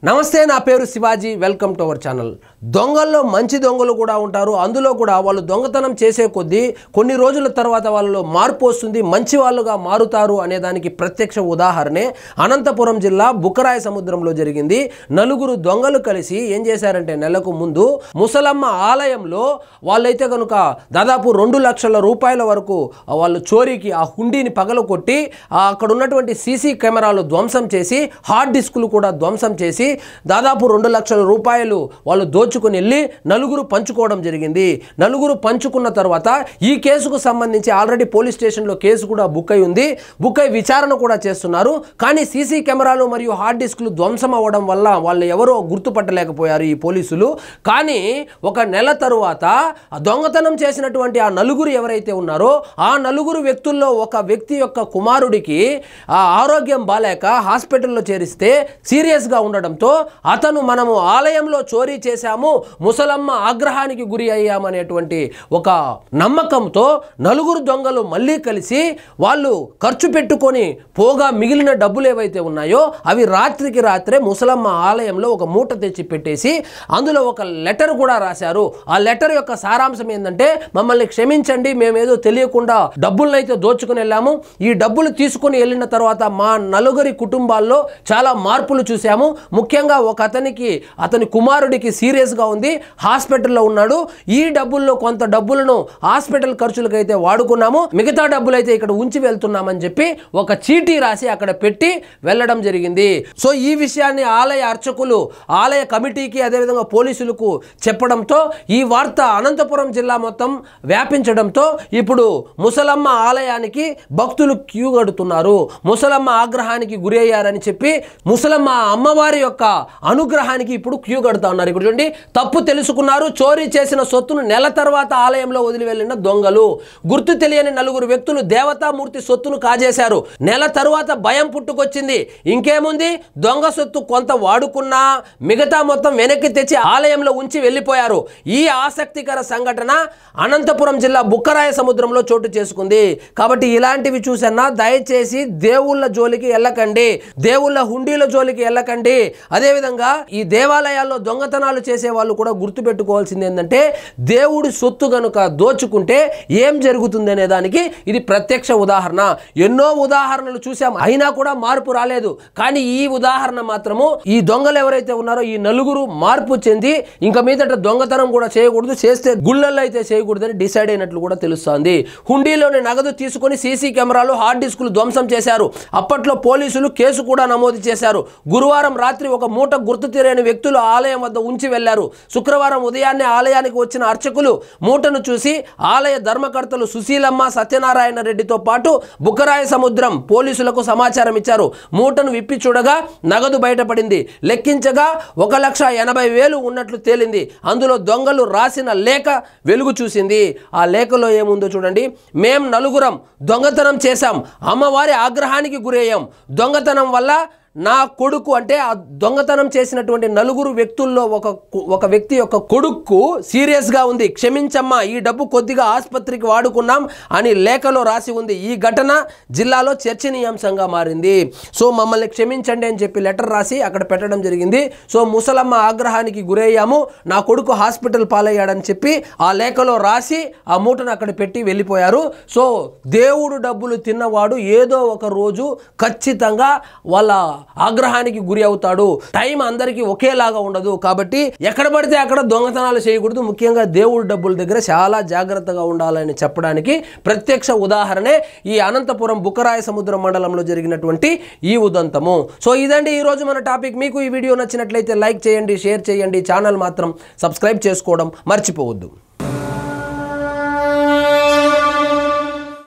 నమస్తే నా పేరు Shivaji welcome to our channel దొంగల్లో మంచి దొంగలు కూడా ఉంటారు అందులో కూడా వాళ్ళు దొంగతనం చేసే కొద్దీ కొన్ని రోజుల తర్వాత వాళ్ళలో మార్పు వస్తుంది మంచి వాళ్ళుగా మారుతారు అనే దానికి ప్రత్యక్ష ఉదాహరణే అనంతపురం జిల్లా బుక్కరాయ సముద్రంలో జరిగింది నలుగురు దొంగలు కలిసి ఏం చేశారంటే నెలకు ముందు ముసలమ్మ ఆలయంలో వాళ్ళైతే కనుక దాదాపు 2 లక్షల రూపాయల వరకు వాళ్ళు చోరీకి ఆ హుండీని పగలకొట్టి అక్కడ ఉన్నటువంటి సీసీ కెమెరాలు ధ్వంసం చేసి హార్డ్ డిస్కులు కూడా ధ్వంసం చేసి దాదాపు 2 లక్షల రూపాయలు వాళ్ళు దోచుకొని వెళ్ళి నలుగురు పంచుకోవడం జరిగింది నలుగురు పంచుకున్న తర్వాత ఈ కేసుకు సంబంధించి ఆల్రెడీ పోలీస్ స్టేషన్లో కేసు కూడా బుక్ అయి ఉంది బుక్ అయి విచారణ కూడా చేస్తున్నారు కానీ సీసీ కెమెరాలు మరియు హార్డ్ డిస్కులు ధ్వంసం అవ్వడం వల్ల వాళ్ళు ఎవరో గుర్తుపట్టలేకపోయారు ఈ పోలీసులు కానీ ఒక నెల తరువాత దొంగతనం చేసినటువంటి ఆ నలుగురు ఎవరైతే ఉన్నారో ఆ నలుగురు వ్యక్తుల్లో ఒక వ్యక్తి యొక్క కుమారుడికి ఆరోగ్యం బాలేక హాస్పిటల్లో చేరిస్తే సీరియస్గా ఉండడంతో అతను మనము ఆలయంలో చోరీ చేశాము ముసలమ్మ ఆగ్రహానికి గురి అయ్యామనేటువంటి ఒక నమ్మకంతో నలుగురు దొంగలు మళ్ళీ కలిసి వాళ్ళు ఖర్చు పెట్టుకొని పోగా మిగిలిన డబ్బులు ఏవైతే ఉన్నాయో అవి రాత్రికి రాత్రే ముసలమ్మ ఆలయంలో ఒక మూట తెచ్చి పెట్టేసి అందులో ఒక లెటర్ కూడా రాశారు ఆ లెటర్ యొక్క సారాంశం ఏంటంటే మమ్మల్ని క్షమించండి మేమేదో తెలియకుండా డబ్బులనైతే దోచుకుని వెళ్ళాము ఈ డబ్బులు తీసుకుని వెళ్ళిన తర్వాత మా నలుగురి కుటుంబాల్లో చాలా మార్పులు చూసాము ముఖ్యంగా ఒక అతని కుమారుడికి సీరియస్గా ఉంది హాస్పిటల్లో ఉన్నాడు ఈ డబ్బుల్లో కొంత డబ్బులను హాస్పిటల్ ఖర్చులకైతే వాడుకున్నాము మిగతా డబ్బులు అయితే ఇక్కడ ఉంచి వెళ్తున్నామని చెప్పి ఒక చీటీ రాసి అక్కడ పెట్టి వెళ్ళడం జరిగింది సో ఈ విషయాన్ని ఆలయ అర్చకులు ఆలయ కమిటీకి అదేవిధంగా పోలీసులకు చెప్పడంతో ఈ వార్త అనంతపురం జిల్లా మొత్తం వ్యాపించడంతో ఇప్పుడు ముసలమ్మ ఆలయానికి భక్తులు క్యూ కడుతున్నారు ముసలమ్మ ఆగ్రహానికి గురి అయ్యారని చెప్పి ముసలమ్మ అమ్మవారి యొక్క అనుగ్రహానికి ఇప్పుడు క్యూ కడుతా ఉన్నారు ఇక్కడ చూడండి తప్పు తెలుసుకున్నారు చోరీ చేసిన సొత్తును నెల తర్వాత ఆలయంలో వదిలి వెళ్ళిన దొంగలు గుర్తు తెలియని నలుగురు వ్యక్తులు దేవతామూర్తి సొత్తును కాజేశారు నెల తరువాత భయం పుట్టుకొచ్చింది ఇంకేముంది దొంగ సొత్తు కొంత వాడుకున్నా మిగతా మొత్తం వెనక్కి తెచ్చి ఆలయంలో ఉంచి వెళ్ళిపోయారు ఈ ఆసక్తికర సంఘటన అనంతపురం జిల్లా బుక్కరాయ సముద్రంలో చోటు చేసుకుంది కాబట్టి ఇలాంటివి చూసన్నా దయచేసి దేవుళ్ళ జోలికి వెళ్ళకండి దేవుళ్ళ హుండీల జోలికి వెళ్ళకండి అదేవిధంగా ఈ దేవాలయాల్లో దొంగతనాలు చేసే వాళ్ళు కూడా గుర్తుపెట్టుకోవాల్సింది ఏంటంటే దేవుడి సొత్తు గనుక దోచుకుంటే ఏం జరుగుతుంది అనే దానికి ఇది ప్రత్యక్ష ఉదాహరణ ఎన్నో ఉదాహరణలు చూసాం అయినా కూడా మార్పు రాలేదు కానీ ఈ ఉదాహరణ మాత్రము ఈ దొంగలు ఎవరైతే ఉన్నారో ఈ నలుగురు మార్పు చెంది ఇంకా మీదట దొంగతనం కూడా చేయకూడదు చేస్తే గుళ్ళల్లో అయితే చేయకూడదని డిసైడ్ అయినట్లు కూడా తెలుస్తోంది హుండీలోని నగదు తీసుకొని సీసీ కెమెరాలు హార్డ్ డిస్కులు ధ్వంసం చేశారు అప్పట్లో పోలీసులు కేసు కూడా నమోదు చేశారు గురువారం రాత్రి ఒక మూట గుర్తు తెలియని వ్యక్తులు ఆలయం వద్ద ఉంచి వెళ్లారు శుక్రవారం ఉదయాన్నే ఆలయానికి వచ్చిన అర్చకులు మూటను చూసి ఆలయ ధర్మకర్తలు సుశీలమ్మ సత్యనారాయణ రెడ్డితో పాటు బుక్కరాయ సముద్రం పోలీసులకు సమాచారం ఇచ్చారు మూటను విప్పి చూడగా నగదు బయటపడింది లెక్కించగా 1,80,000 ఉన్నట్లు తేలింది అందులో దొంగలు రాసిన లేఖ వెలుగు చూసింది ఆ లేఖలో ఏముందో చూడండి మేం నలుగురం దొంగతనం చేశాం అమ్మవారి ఆగ్రహానికి గురయ్యాం దొంగతనం వల్ల నా కొడుకు అంటే ఆ దొంగతనం చేసినటువంటి నలుగురు వ్యక్తుల్లో ఒక వ్యక్తి యొక్క కొడుకు సీరియస్గా ఉంది క్షమించమ్మా ఈ డబ్బు కొద్దిగా ఆసుపత్రికి వాడుకున్నాం అని లేఖలో రాసి ఉంది ఈ ఘటన జిల్లాలో చర్చనీయాంశంగా మారింది సో మమ్మల్ని క్షమించండి అని చెప్పి లెటర్ రాసి అక్కడ పెట్టడం జరిగింది సో ముసలమ్మ ఆగ్రహానికి గురయ్యాము నా కొడుకు హాస్పిటల్ పాలయ్యాడని చెప్పి ఆ లేఖలో రాసి ఆ మూటను అక్కడ పెట్టి వెళ్ళిపోయారు సో దేవుడు డబ్బులు తిన్నవాడు ఏదో ఒక రోజు ఖచ్చితంగా వాళ్ళ ఆగ్రహానికి గురి అవుతాడు టైం అందరికీ ఒకేలాగా ఉండదు కాబట్టి ఎక్కడ పడితే అక్కడ దొంగతనాలు చేయకూడదు ముఖ్యంగా దేవుడి డబ్బుల దగ్గర చాలా జాగ్రత్తగా ఉండాలని చెప్పడానికి ప్రత్యక్ష ఉదాహరణే ఈ అనంతపురం బుక్కరాయ సముద్రం మండలంలో జరిగినటువంటి ఈ ఉదంతము సో ఇదండి ఈ రోజు మన టాపిక్ మీకు ఈ వీడియో నచ్చినట్లయితే లైక్ చేయండి షేర్ చేయండి ఛానల్ మాత్రం సబ్స్క్రైబ్ చేసుకోవడం మర్చిపోవద్దు